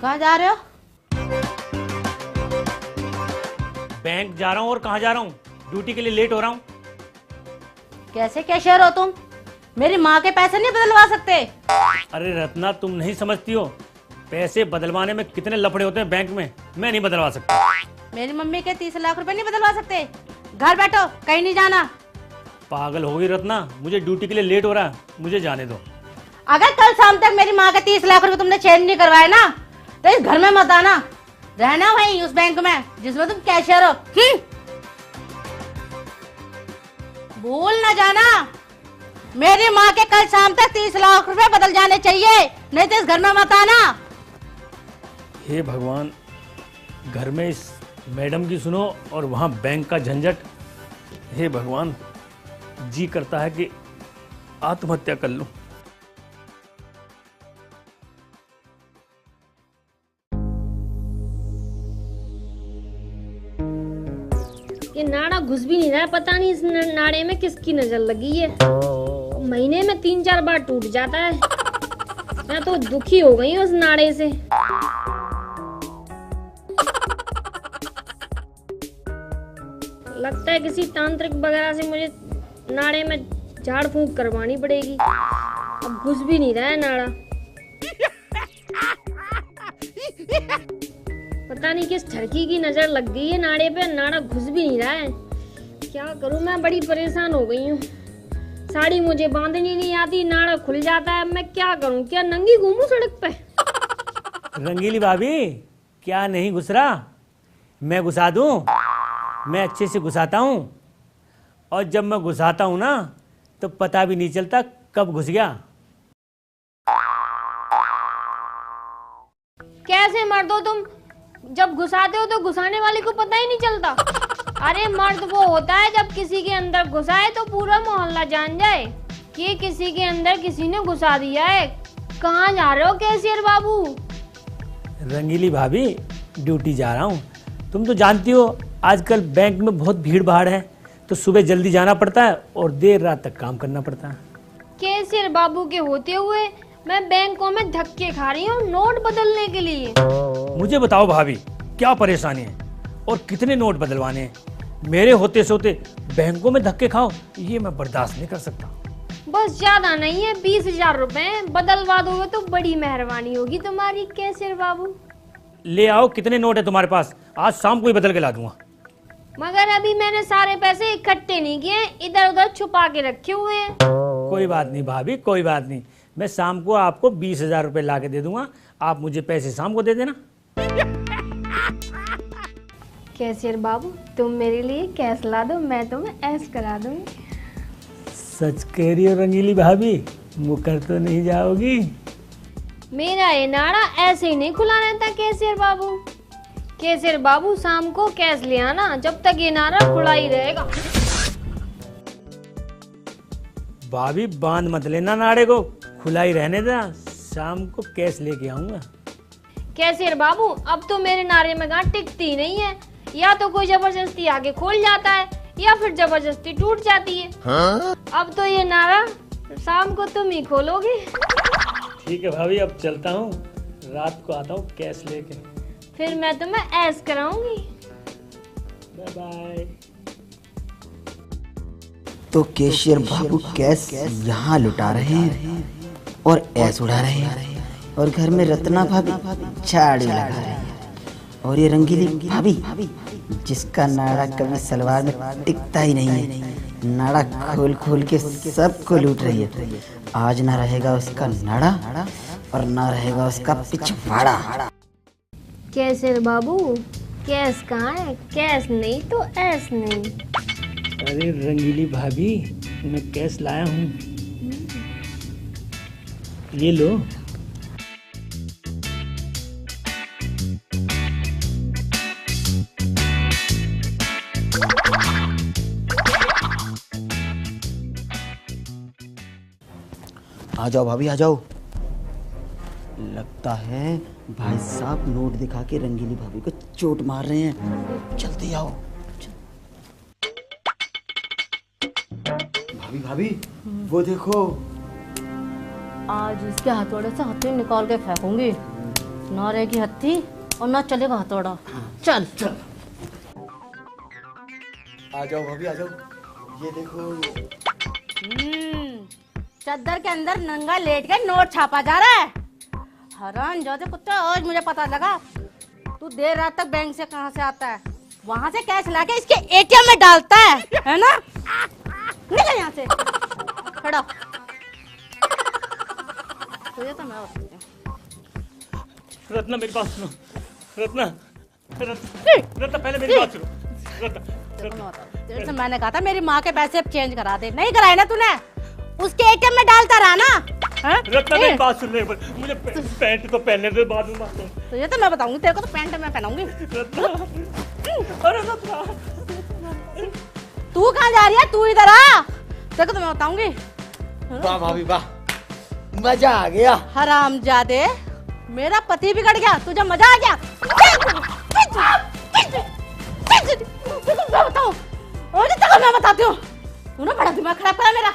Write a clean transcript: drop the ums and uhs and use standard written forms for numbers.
कहाँ जा रहे हो? बैंक जा रहा हूँ। और कहाँ जा रहा हूँ? ड्यूटी के लिए लेट हो रहा हूँ। कैसे कैशियर हो तुम? मेरी माँ के पैसे नहीं बदलवा सकते? अरे रत्ना, तुम नहीं समझती हो, पैसे बदलवाने में कितने लफड़े होते हैं बैंक में। मैं नहीं बदलवा सकता। मेरी मम्मी के 30 लाख रुपए नहीं बदलवा सकते? घर बैठो, कहीं नहीं जाना। पागल हो गई रत्ना, मुझे ड्यूटी के लिए लेट हो रहा है, मुझे जाने दो। अगर कल शाम तक मेरी माँ के 30 लाख रुपए तुमने चेंज नहीं करवाए ना, तो इस घर में मत आना। रहना वहीं उस बैंक में जिसमें तुम कैशियर हो। भूल न जाना, मेरी माँ के कल शाम तक 30 लाख रुपए बदल जाने चाहिए, नहीं तो इस घर में मत आना। हे भगवान, घर में इस मैडम की सुनो और वहाँ बैंक का झंझट। हे भगवान, जी करता है कि आत्महत्या कर लूं। ये नाड़ा घुस भी नहीं रहा है, पता नहीं इस नाड़े में किसकी नजर लगी है। महीने में 3-4 बार टूट जाता है। मैं तो दुखी हो गई उस नाड़े से। लगता है किसी तांत्रिक वगैरह से मुझे नाड़े में झाड़ फूंक करवानी पड़ेगी। अब घुस भी नहीं रहा है नाड़ा। पता नहीं किस ठरकी की नजर लग गई है नाड़े पे, नाड़ा घुस भी नहीं रहा है। क्या करूं, मैं बड़ी परेशान हो गई हूँ। साड़ी मुझे बांधनी नहीं आती, नाड़ा खुल जाता है। मैं क्या करूं? क्या नंगी घूमूं सड़क पे? रंगीली भाभी, क्या नहीं घुस रहा? मैं घुसा दूं। मैं अच्छे से घुसाता हूँ, और जब मैं घुसाता हूँ ना, तो पता भी नहीं चलता कब घुस गया। कैसे मर्द हो तुम? जब घुसाते हो तो घुसाने वाले को पता ही नहीं चलता। अरे मर्द वो होता है जब किसी के अंदर घुसाए तो पूरा मोहल्ला जान जाए कि किसी के अंदर किसी ने घुसा दिया है। कहाँ जा रहे हो कैशियर बाबू? रंगीली भाभी, ड्यूटी जा रहा हूँ। तुम तो जानती हो आजकल बैंक में बहुत भीड़ भाड़ है, तो सुबह जल्दी जाना पड़ता है और देर रात तक काम करना पड़ता है। कैशियर बाबू के होते हुए मैं बैंकों में धक्के खा रही हूँ नोट बदलने के लिए। मुझे बताओ भाभी, क्या परेशानी है और कितने नोट बदलवाने हैं? मेरे होते सोते बैंकों में धक्के खाओ, ये मैं बर्दाश्त नहीं कर सकता। बस ज्यादा नहीं है, 20,000 रुपए बदलवा दोगे तो बड़ी मेहरबानी होगी तुम्हारी कैशियर बाबू। ले आओ, कितने नोट है तुम्हारे पास? आज शाम को ही बदल के ला दूंगा। मगर अभी मैंने सारे पैसे इकट्ठे नहीं किए, इधर उधर छुपा के रखे हुए हैं। कोई बात नहीं भाभी, कोई बात नहीं। मैं शाम को आपको 20,000 रुपए ला के दे दूंगा। आप मुझे पैसे शाम को दे देना। कैशियर बाबू, तुम मेरे लिए कैश ला दो, मैं तुम्हें ऐश करा दूंगी। सच कह रही हो रंगीली भाभी? मुकर तो नहीं जाओगी? मेरा ये नाड़ा ऐसे ही नहीं खुला रहता कैशियर बाबू। कैशियर बाबू, शाम को कैश ले आना, जब तक ये नाड़ा खुला ही रहेगा। भाभी, बांध मत लेना नाड़े को, खुला ही रहने देना। शाम को कैश लेके आऊंगा। कैशियर बाबू, अब तो मेरे नारे में गांठ टिकती नहीं है। या तो कोई जबरदस्ती आगे खोल जाता है या फिर जबरदस्ती टूट जाती है। अब तो ये नारा शाम को तुम ही खोलोगे। ठीक है भाभी, अब चलता हूँ, रात को आता हूँ कैश लेके। फिर मैं तुम्हें ऐश कराऊंगी। Bye bye. तो कैशियर बाबू कैश यहाँ लुटा रहे हैं और ऐश उड़ा रहे हैं, और घर में रत्ना भाभी झाड़ू लगा रही है, और ये रंगीली भाभी जिसका नाड़ा कभी सलवार में टिकता ही नहीं है, नाड़ा खोल खोल के सबको लूट रही है। आज ना रहेगा उसका नाड़ा और ना रहेगा उसका पिछवाड़ा। कैशियर बाबू, कैश कहाँ है? कैश नहीं तो ऐश नहीं। अरे रंगीली भाभी, मैं कैश लाया हूँ, ये लो। आ जाओ भाभी, आ जाओ। लगता है भाई साहब नोट दिखा के रंगीली भाभी को चोट मार रहे हैं। जल्दी आओ। भाभी भाभी, वो देखो। आज इसके हथौड़े से हथेली निकाल के फेंकूंगी। न रहेगी हत्ती और न चलेगा हथौड़ा। चल चल। आ जाओ भाभी आ जाओ, ये देखो। चद्दर के अंदर नंगा लेट के नोट छापा जा रहा है। हराम जाते कुत्ता, आज मुझे पता लगा तू देर रात तक बैंक से कहां से आता है, वहां से कैश लाके इसके एटीएम में डालता है ना? निकल यहाँ से, खड़ा। तुझे तो मैं बताती हूँ। रत्ना मेरी बात सुनो, रत्ना रत्ना पहले मेरी बात सुनो। रत्ना तेरे से मैंने कहा था मेरी माँ के पैसे चेंज करा दे, नहीं कराए ना तूने? उसके एटीएम में डालता रहा ना? रत्ना मेरी बात सुन ले, मुझे पैंट तो पहनने दे, बाद में बात करो। तो ये तो मैं बताऊंगी तेरे को, तो पैंट मैं पहनाऊंगी। रत्ना, अरे रत्ना, तू कहाँ जा रही है? तू इधर आ, तेरे को तो मैं बताऊंगी। वाह भाभी वाह, मजा आ गया। हरामजादे, मेरा पति बिगड़ गया, तुझे मजा आ गया? मैं बताऊं, मैं बताती हूँ। तूने बड़ा दिमाग खराब करा मेरा।